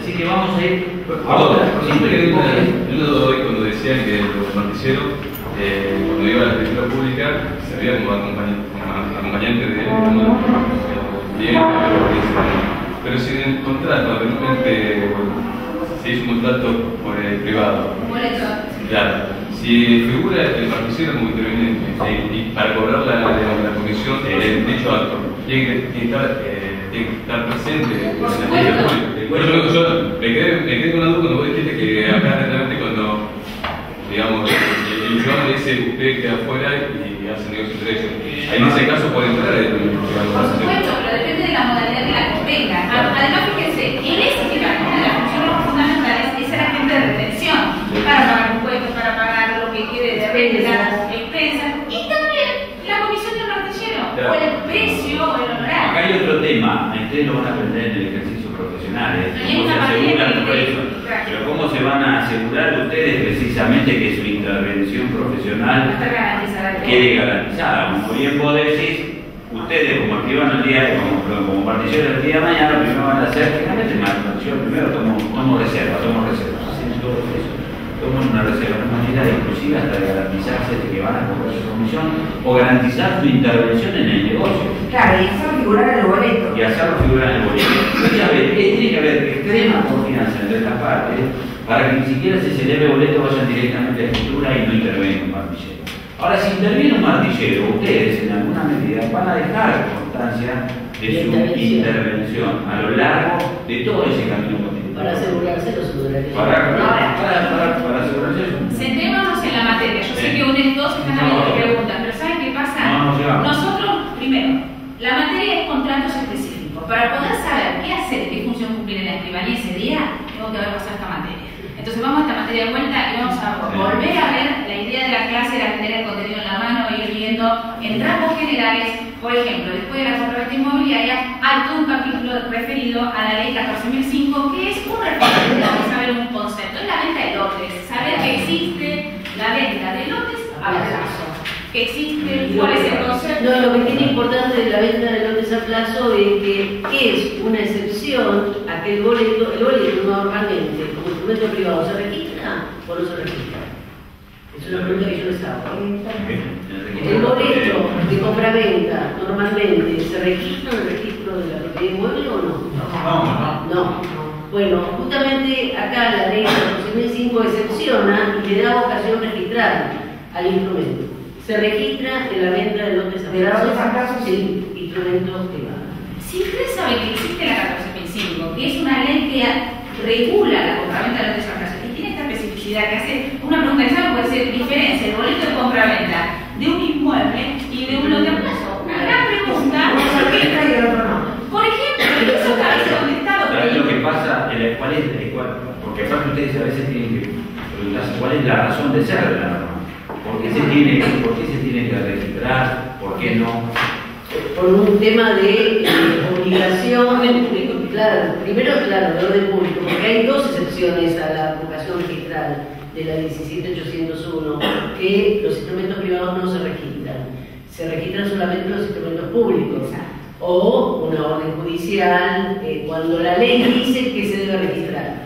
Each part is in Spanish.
Así que vamos a ir ahora. Siempre que digo hoy cuando decían que los noticiero, cuando iba a la escritura pública, servía como acompañante de bien, pero si en contrato, de repente, se hizo un contrato por el privado. Claro. Si figura el participio como interviniente y para cobrar la comisión de dicho acto, tiene que estar presente en la ley pública. Yo me quedé con una duda cuando vos dijiste que acá realmente cuando, digamos, el privado le dice usted queda afuera y hace negocio entre ellos. En ese caso puede entrar el privado. Por supuesto, pero depende de la modalidad que la convenga. Además, fíjense, en ese caso, la función fundamental es ser agente de retención para pagar impuestos, para pagar lo que quede de renta, expensas y también la comisión del martillero, o el precio o el honorario. Acá hay otro tema, ustedes lo van a aprender en el ejercicio profesional, cómo se aseguran por eso. Pero cómo se van a asegurar ustedes precisamente que su intervención profesional quede garantizada. Como bien vos decís, ustedes como escriban el día, como martillero el día de mañana, lo primero van a hacer, fíjate, yo primero tomo reserva, hacen todo eso. Toman una reserva, una manera inclusive hasta de garantizarse de que van a cobrar su comisión o garantizar su intervención en el negocio. Claro, y hacerlo figurar en el boleto. Y hacerlo figurar en el boleto. Tiene que haber extrema confianza entre las partes para que ni siquiera se celebre boleto vayan directamente a la escritura y no intervenga un martillero. Ahora, si interviene un martillero, ustedes en alguna medida van a dejar constancia de su intervención a lo largo de todo ese camino constitucional. Para asegurarse los honorarios. Para asegurarse eso. Centrémonos en la materia. Yo sé que ustedes todos están hablando de preguntas, pero ¿saben qué pasa? Nosotros, primero, la materia es contratos específicos. Para poder saber qué hacer, qué función cumplir en la escribanía ese día, tengo que haber pasado esta materia. Entonces vamos a esta materia de vuelta y vamos a volver a ver. La idea de la clase era tener el contenido en la mano e ir viendo en rasgos generales. Por ejemplo, después de la compraventa inmobiliaria hay todo un capítulo referido a la ley 14.005, que es un referente, vamos a ver un concepto, es la venta de lotes. Saber que existe la venta de lotes a plazo. Que existe, cuál es el concepto. No, lo que tiene importante de la venta de lotes a plazo es que es una excepción a que el boleto normalmente, como instrumento privado, ¿se registra o no se registra? Es una pregunta que yo les hago. El boleto de compraventa normalmente se registra en el registro de la propiedad inmueble o no? No. Bueno, justamente acá la ley 14.005 excepciona y le da vocación registrar al instrumento. Se registra en la venta de lotes a plazo, sí, instrumentos privados. Si ustedes saben que existe la 14.005, que es una ley que regula la compraventa de lotes a plazo y tiene esta especificidad que hace una pregunta que sabe puede ser diferencia el boleto de compraventa de un inmueble y de un lote a plazo. Una gran pregunta. Por ejemplo, eso cabeza contestado. ¿Sabes lo que pasa? Porque aparte ustedes a veces tienen que preguntarse cuál es la razón de ser de la norma. ¿Por qué se tiene que registrar? ¿Por qué no? Por un tema de obligación, claro, primero, claro, de orden público, porque hay dos excepciones a la vocación registral de la 17.801, que los instrumentos privados no se registran solamente los instrumentos públicos, o una orden judicial, cuando la ley dice que se debe registrar.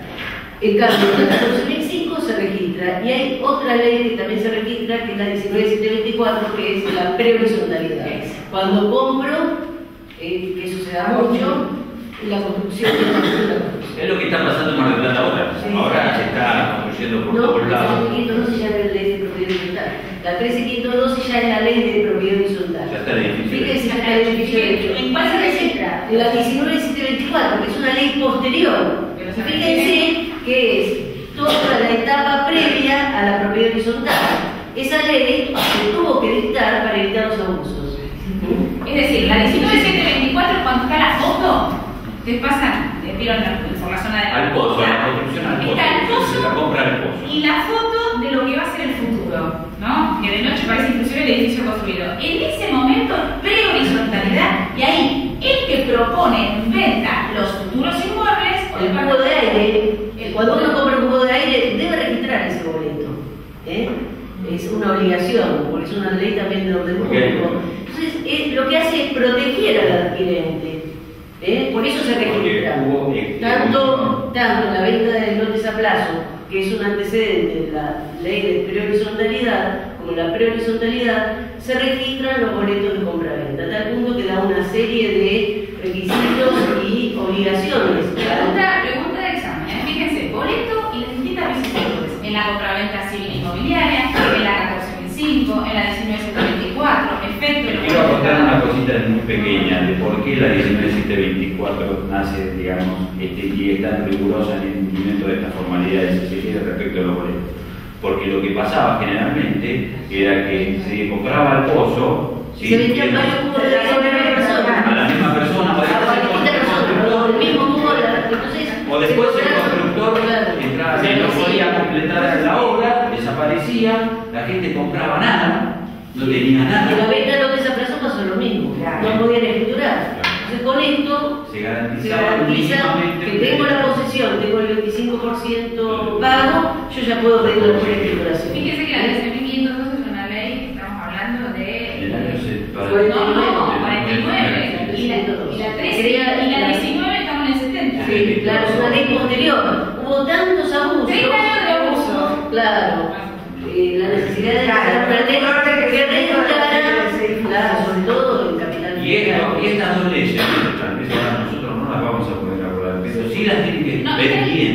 En cambio, la 14.005 se registra, y hay otra ley que también se registra, que es la 19.724, que es la prehorizontalidad. Cuando compro, que eso se da mucho, la construcción de la construcción. Es lo que está pasando en Mar del Plata ahora. Sí. Ahora se está construyendo por todos lados. La 13.512 ya es la ley de propiedad horizontal. La 13.512 ya es la ley de propiedad horizontal. Ya está el edificio. Fíjense, ya está el edificio hecho. ¿En cuál se registra? En la 19.724, que es una ley posterior. Fíjense que es toda la etapa previa a la propiedad horizontal. Esa ley se tuvo que dictar para evitar los abusos. Es decir, la 19.724, cuando está la foto, te pasan, vieron por la zona de al pozo, la construcción al pozo. Está el pozo, la compra del pozo. Y la foto de lo que va a ser el futuro, ¿no? Que de noche parece inclusive el edificio construido. En ese momento, prehorizontalidad, y ahí el que propone en venta los futuros inmuebles, el cubo de aire, cuando uno compra un cubo de aire, debe registrar ese boleto. Es una obligación, porque es una ley también de orden público. Entonces, lo que hace es proteger al adquirente. Por eso se registra tanto la venta de lotes a plazo, que es un antecedente de la ley de prehorizontalidad, como la prehorizontalidad, se registran los boletos de compra-venta, a tal punto que da una serie de requisitos y obligaciones. Pregunta de examen, fíjense, boleto y las distintas vicisitudes en la compraventa civil inmobiliaria, en la 14.005, en la 19.724, efecto de los... Quiero aportar una cosita muy pequeña de por qué la 19.724 nace, digamos, y es tan rigurosa en el cumplimiento de estas formalidades respecto a los boletos. Porque lo que pasaba generalmente era que se compraba el pozo, se vendían varios cubos de la misma persona. A la misma persona, o después el constructor entraba, si no podía completar la obra, desaparecía, la gente compraba nada, no tenía nada. En la venta de lotes a plazo pasó lo mismo, no podían escriturar. Entonces con esto se garantiza que tengo la posesión, tengo el 25% pago, yo ya puedo pedir la escrituración. Fíjese que la ley 1502 es una ley que estamos hablando de... El año 49, y la 13 y la 19 estamos en el 70. Sí, claro, es una ley posterior. Hubo tantos abusos. 30 años de abuso. Claro. La necesidad de crear una ley que regulara, sobre todo en capital. Y estas dos leyes, ahora nosotros no las vamos a poder abordar, pero sí las tienen que ver bien.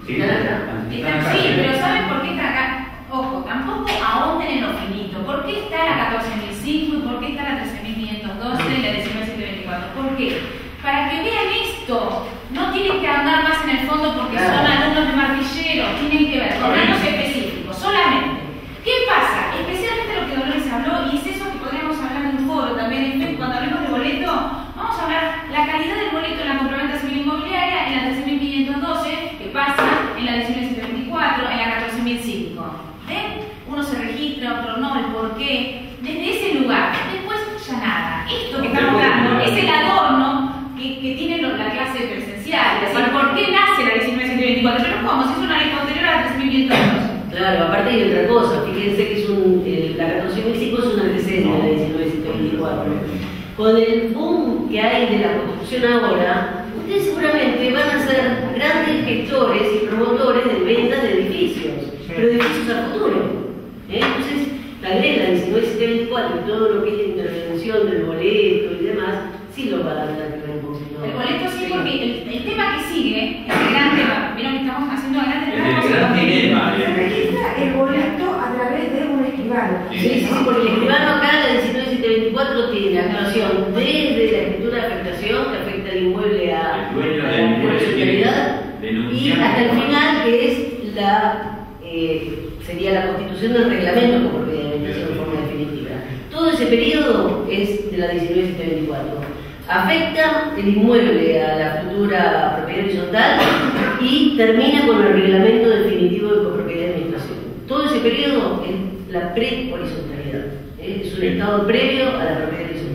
Sí, pero ¿saben por qué está acá? Ojo, tampoco ahonden en lo finito. ¿Por qué está la 14.005 y por qué está la 13.512 y la 19.724? ¿Por qué? Para que vean esto, no tienen que andar más en el fondo porque son alumnos de martillero, tienen que ver con datos específicos, solamente. ¿Qué pasa? Especialmente lo que Dolores habló, y es eso que podríamos hablar en un foro también, cuando hablemos de boleto, vamos a hablar la calidad del boleto en la compraventa civil inmobiliaria, en la 13.512, que pasa en la 19.724, en la 14.005. ¿Ven? Uno se registra, otro no, el por qué. Desde ese lugar, después ya nada. Esto que estamos hablando es el adorno que tiene la clase presencial. Es decir, ¿por qué nace la 19.724? Pero ¿cómo? Si es una ley posterior a la 13.512. Claro, aparte hay otra cosa, fíjense que la 14.005 es un antecedente de la 19.724. Con el boom que hay de la construcción ahora, ustedes seguramente van a ser grandes gestores y promotores de ventas de edificios, pero edificios a futuro. Entonces, la ley, la 19.724 y todo lo que es la intervención del boleto y demás, sí lo van a tener que ver con el boleto sí, porque el tema que sigue es el gran tema. Vieron que estamos haciendo grandes temas. El gran dilema. Se registra el boleto a través de un escribano. Sí, porque el escribano acá, la 19.724, tiene actuación desde la escritura de afectación, que afecta el inmueble a el dueño del inmueble, y hasta el final, que es sería la constitución del reglamento como propiedad de habitación de forma definitiva. Todo ese periodo es de la 19.724. Afecta el inmueble a la futura propiedad horizontal y termina con el reglamento definitivo de copropiedad de administración. Todo ese periodo es la pre-horizontalidad. Es un estado previo a la propiedad horizontal.